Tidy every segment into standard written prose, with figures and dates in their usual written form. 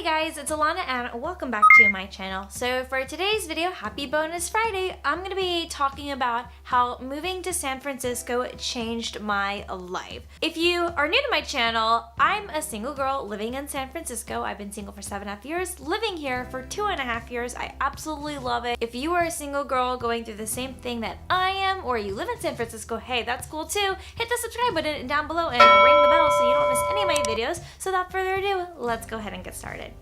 guys, it's Ilana and welcome back to my channel. So for today's video, happy bonus Friday, I'm going to be talking about how moving to San Francisco changed my life. If you are new to my channel, I'm a single girl living in San Francisco. I've been single for 7.5 years, living here for 2.5 years. I absolutely love it. If you are a single girl going through the same thing that I am, or you live in San Francisco, hey, that's cool too. Hit the subscribe button down below and ring the bell so you don't miss any of my videos. So without further ado, let's go ahead and get started.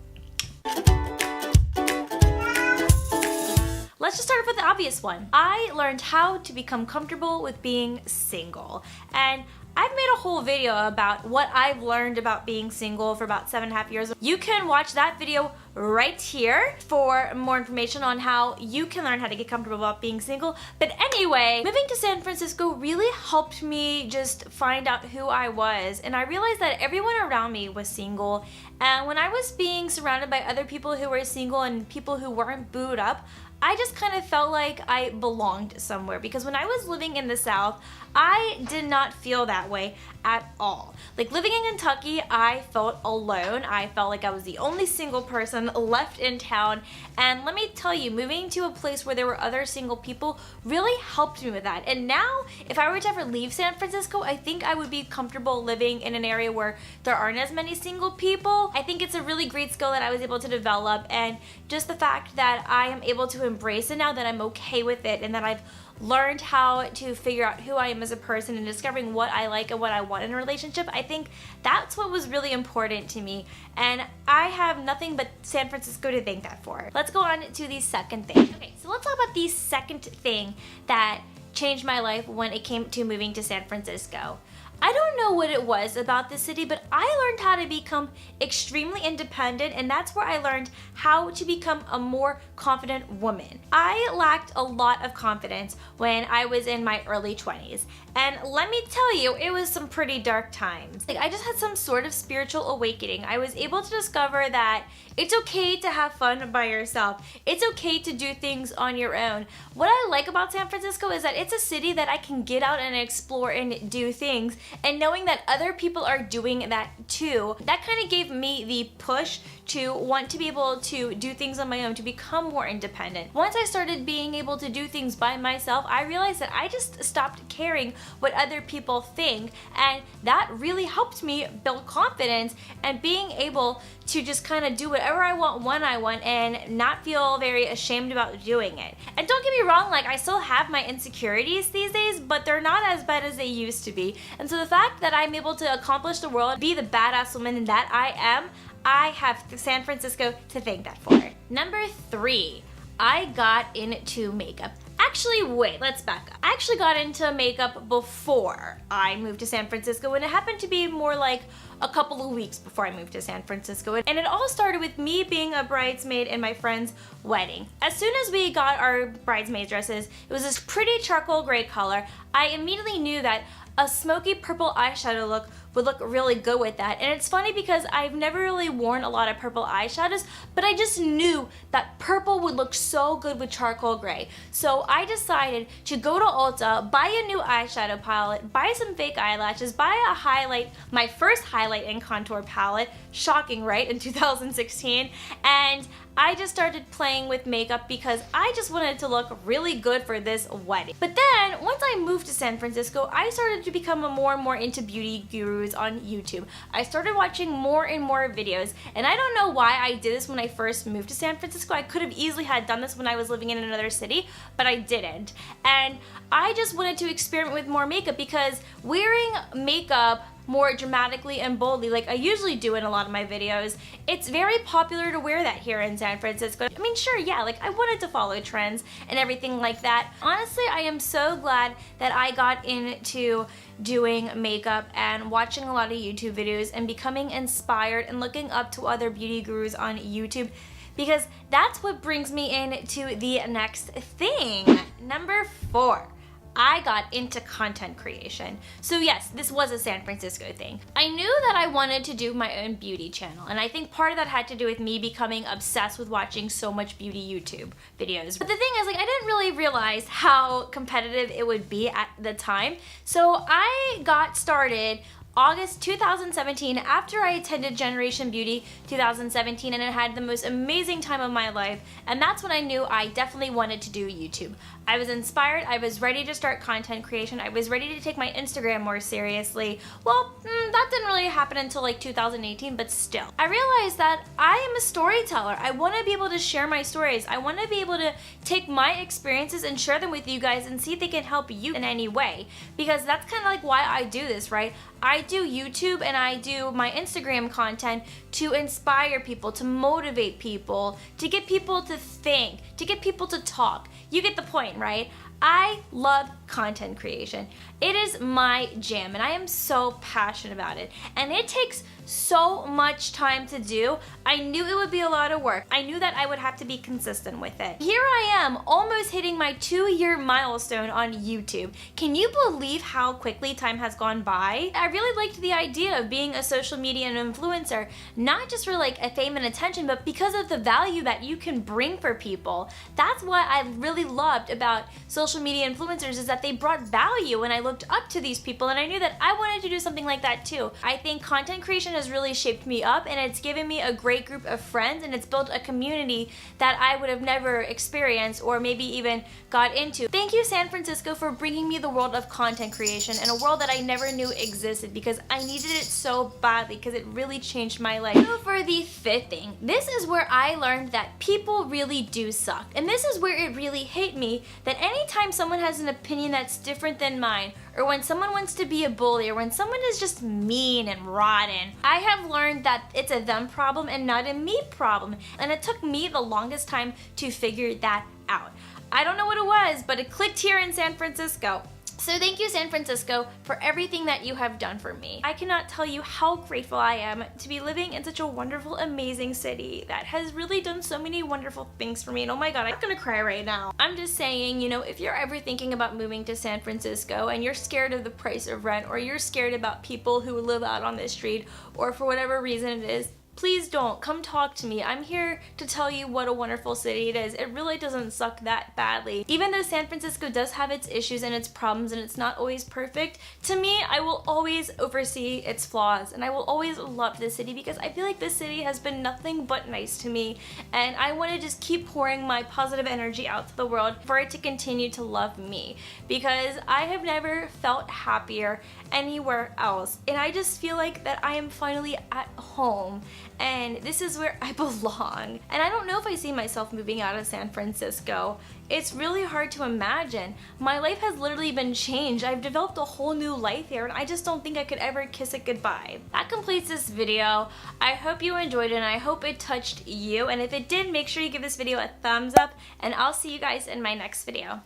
Let's just start off with the obvious one. I learned how to become comfortable with being single. And I've made a whole video about what I've learned about being single for about 7.5 years. You can watch that video right here for more information on how you can learn how to get comfortable about being single. But anyway, moving to San Francisco really helped me just find out who I was. And I realized that everyone around me was single. And when I was being surrounded by other people who were single and people who weren't booed up, I just kind of felt like I belonged somewhere, because when I was living in the South, I did not feel that way at all. Like living in Kentucky, I felt alone. I felt like I was the only single person left in town. And let me tell you, moving to a place where there were other single people really helped me with that. And now, if I were to ever leave San Francisco, I think I would be comfortable living in an area where there aren't as many single people. I think it's a really great skill that I was able to develop, and just the fact that I am able to embrace it now, that I'm okay with it, and that I've learned how to figure out who I am as a person and discovering what I like and what I want in a relationship. I think that's what was really important to me, and I have nothing but San Francisco to thank that for. Let's go on to the second thing. Okay, so let's talk about the second thing that changed my life when it came to moving to San Francisco. I don't know what it was about the city, but I learned how to become extremely independent, and that's where I learned how to become a more confident woman. I lacked a lot of confidence when I was in my early 20s, and let me tell you, it was some pretty dark times. Like, I just had some sort of spiritual awakening. I was able to discover that it's okay to have fun by yourself. It's okay to do things on your own. What I like about San Francisco is that it's a city that I can get out and explore and do things, and knowing that other people are doing that too, that kind of gave me the push to want to be able to do things on my own, to become more independent. Once I started being able to do things by myself, I realized that I just stopped caring what other people think, and that really helped me build confidence and being able to just kind of do whatever I want when I want and not feel very ashamed about doing it. And don't get me wrong, like, I still have my insecurities these days, but they're not as bad as they used to be. And so the fact that I'm able to accomplish the world, be the badass woman that I am, I have San Francisco to thank that for. Number 3, I got into makeup. Actually, wait, let's back up. I actually got into makeup before I moved to San Francisco, and it happened to be more like a couple of weeks before I moved to San Francisco. And it all started with me being a bridesmaid in my friend's wedding. As soon as we got our bridesmaid dresses, it was this pretty charcoal gray color. I immediately knew that a smoky purple eyeshadow look would look really good with that. And it's funny because I've never really worn a lot of purple eyeshadows, but I just knew that purple would look so good with charcoal gray. So I decided to go to Ulta, buy a new eyeshadow palette, buy some fake eyelashes, buy a highlight, my first highlight and contour palette, shocking, right, in 2016, and I just started playing with makeup because I just wanted to look really good for this wedding. But then, once I moved to San Francisco, I started to become more and more into beauty gurus on YouTube. I started watching more and more videos, and I don't know why I did this when I first moved to San Francisco. I could have easily had done this when I was living in another city, but I didn't. And I just wanted to experiment with more makeup, because wearing makeup more dramatically and boldly, like I usually do in a lot of my videos, it's very popular to wear that here in San Francisco. I mean, sure, yeah, like I wanted to follow trends and everything like that. Honestly, I am so glad that I got into doing makeup and watching a lot of YouTube videos and becoming inspired and looking up to other beauty gurus on YouTube, because that's what brings me into the next thing. Number 4. I got into content creation. So yes, this was a San Francisco thing. I knew that I wanted to do my own beauty channel, and I think part of that had to do with me becoming obsessed with watching so much beauty YouTube videos. But the thing is, like, I didn't really realize how competitive it would be at the time. So I got started August 2017 after I attended Generation Beauty 2017 and I had the most amazing time of my life, and that's when I knew I definitely wanted to do YouTube. I was inspired, I was ready to start content creation, I was ready to take my Instagram more seriously. Well, that didn't really happen until like 2018, but still. I realized that I am a storyteller. I want to be able to share my stories. I want to be able to take my experiences and share them with you guys and see if they can help you in any way. Because that's kind of like why I do this, right? I do YouTube and I do my Instagram content to inspire people, to motivate people, to get people to think, to get people to talk. You get the point, right? I love content creation. It is my jam and I am so passionate about it. And it takes so much time to do. I knew it would be a lot of work. I knew that I would have to be consistent with it. Here I am, almost hitting my 2-year milestone on YouTube. Can you believe how quickly time has gone by? I really liked the idea of being a social media influencer, not just for like a fame and attention, but because of the value that you can bring for people. That's what I really loved about social media influencers, is that they brought value, and I looked up to these people and I knew that I wanted to do something like that too. I think content creation has really shaped me up, and it's given me a great group of friends, and it's built a community that I would have never experienced or maybe even got into. Thank you, San Francisco, for bringing me the world of content creation and a world that I never knew existed, because I needed it so badly, because it really changed my life. So for the 5th thing, this is where I learned that people really do suck. And this is where it really hit me that anytime someone has an opinion that's different than mine, or when someone wants to be a bully, or when someone is just mean and rotten, I have learned that it's a them problem and not a me problem. And it took me the longest time to figure that out. I don't know what it was, but it clicked here in San Francisco. So thank you, San Francisco, for everything that you have done for me. I cannot tell you how grateful I am to be living in such a wonderful, amazing city that has really done so many wonderful things for me. And oh my God, I'm gonna cry right now. I'm just saying, you know, if you're ever thinking about moving to San Francisco and you're scared of the price of rent, or you're scared about people who live out on the street, or for whatever reason it is, please don't. Come talk to me. I'm here to tell you what a wonderful city it is. It really doesn't suck that badly. Even though San Francisco does have its issues and its problems and it's not always perfect, to me, I will always oversee its flaws, and I will always love this city because I feel like this city has been nothing but nice to me, and I want to just keep pouring my positive energy out to the world for it to continue to love me, because I have never felt happier anywhere else, and I just feel like that I am finally at home. And this is where I belong. And I don't know if I see myself moving out of San Francisco. It's really hard to imagine. My life has literally been changed. I've developed a whole new life here, and I just don't think I could ever kiss it goodbye. That completes this video. I hope you enjoyed it, and I hope it touched you. And if it did, make sure you give this video a thumbs up, and I'll see you guys in my next video.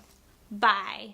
Bye.